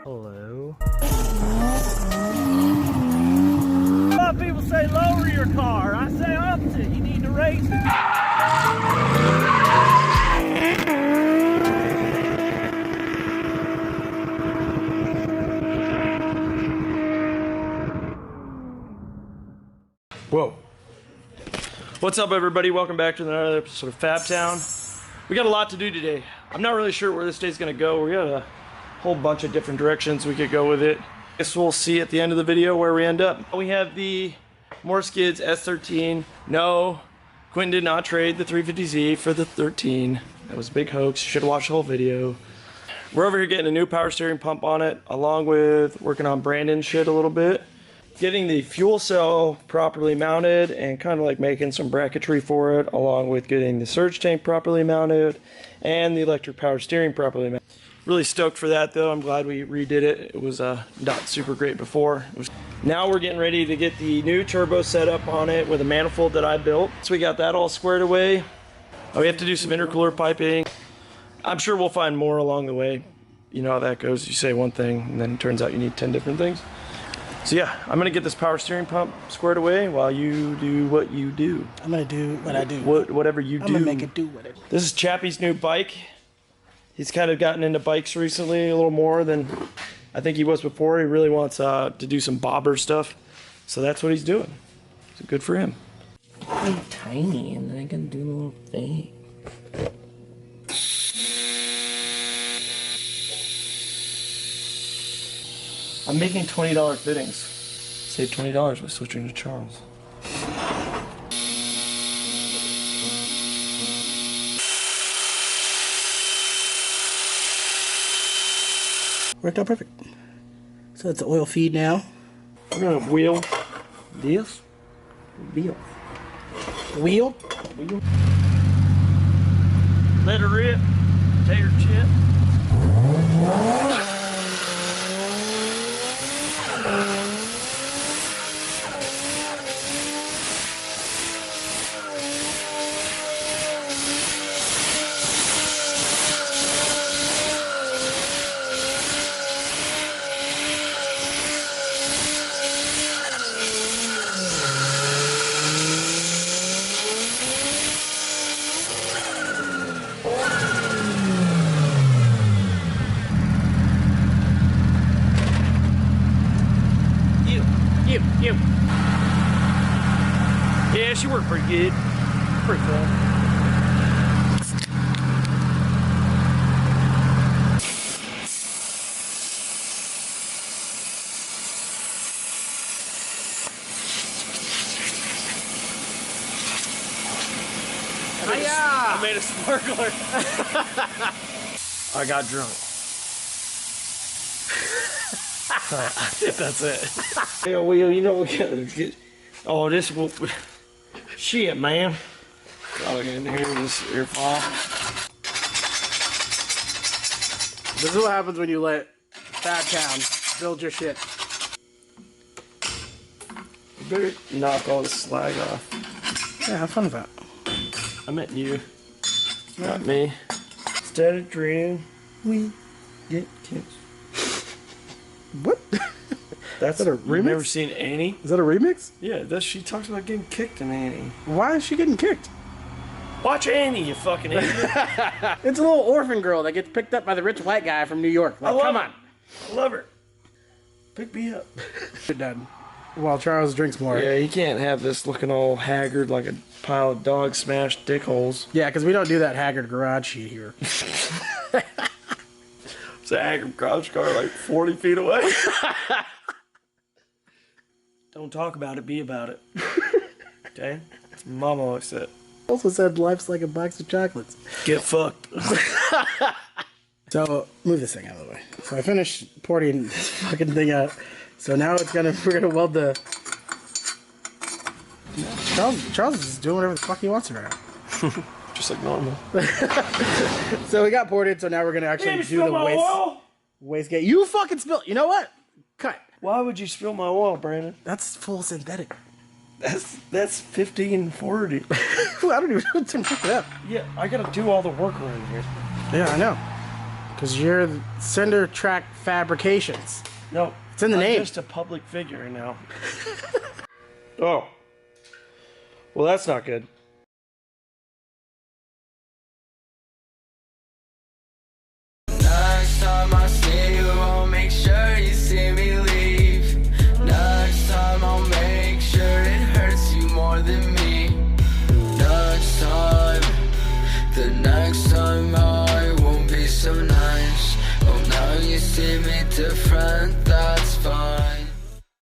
Hello. A lot of people say lower your car. I say opposite. You need to raise it. Whoa. What's up, everybody? Welcome back to another episode of Fab Town. We got a lot to do today. I'm not really sure where this day's gonna go. We got a whole bunch of different directions we could go with it. Guess we'll see at the end of the video where we end up. We have the Morskids S13. No, Quentin did not trade the 350Z for the 13. That was a big hoax. You should have watched the whole video. We're over here getting a new power steering pump on it, along with working on Brandon's shit a little bit. Getting the fuel cell properly mounted and kind of like making some bracketry for it, along with getting the surge tank properly mounted and the electric power steering properly mounted. Really stoked for that though. I'm glad we redid it. It was not super great before. Now we're getting ready to get the new turbo set up on it with a manifold that I built. So we got that all squared away. We have to do some intercooler piping. I'm sure we'll find more along the way. You know how that goes. You say one thing and then it turns out you need 10 different things. So yeah, I'm gonna get this power steering pump squared away while you do what you do. I'm gonna do what I do. Whatever you do. I'm gonna make it do whatever. This is Chappie's new bike. He's kind of gotten into bikes recently a little more than I think he was before. He really wants to do some bobber stuff. So that's what he's doing. So good for him. I'm tiny and I can do a little thing. I'm making $20 fittings. Save $20 by switching to Charles. Worked out perfect. So it's the oil feed now. We're gonna wheel this. Wheel. Wheel. Wheel. Let her rip. Tater chip. You. Yeah, she worked pretty good. Pretty cool. I made a sparkler. I got drunk. That's it. Hey, Will, you know we gotta get. Oh, this will. Shit, man. Gotta get in here with this earfall. This is what happens when you let Fab Town build your shit. You better knock all the slag off. Yeah, have fun with that. I meant you, not me. Instead of dreaming, we get kissed. What? That's a remix? You've never seen Annie? Is that a remix? Yeah, she talks about getting kicked in Annie. Why is she getting kicked? Watch Annie, you fucking idiot. It's a little orphan girl that gets picked up by the rich white guy from New York. Like, come on. I love her. Pick me up. Shit done. While Charles drinks more. Yeah, he can't have this looking all haggard like a pile of dog smashed dick holes. Yeah, because we don't do that haggard garage shit here. It's a haggard garage car like 40 feet away. Don't talk about it, be about it. Okay? That's what Mama always said. Also said life's like a box of chocolates. Get fucked. So, move this thing out of the way. So I finished porting this fucking thing out. So now we're gonna weld the... Charles is just doing whatever the fuck he wants right now. Just like normal. So we got ported, so now we're gonna actually do the wastegate. You fucking spilled. You know what? Cut. Why would you spill my oil, Brandon? That's full synthetic. That's 1540. I don't even know what to pick it up. Yeah, I gotta do all the work around here. Yeah, I know. Because you're Cinder Track Fabrications. No. It's in the name. I'm just a public figure now. Oh. Well, that's not good.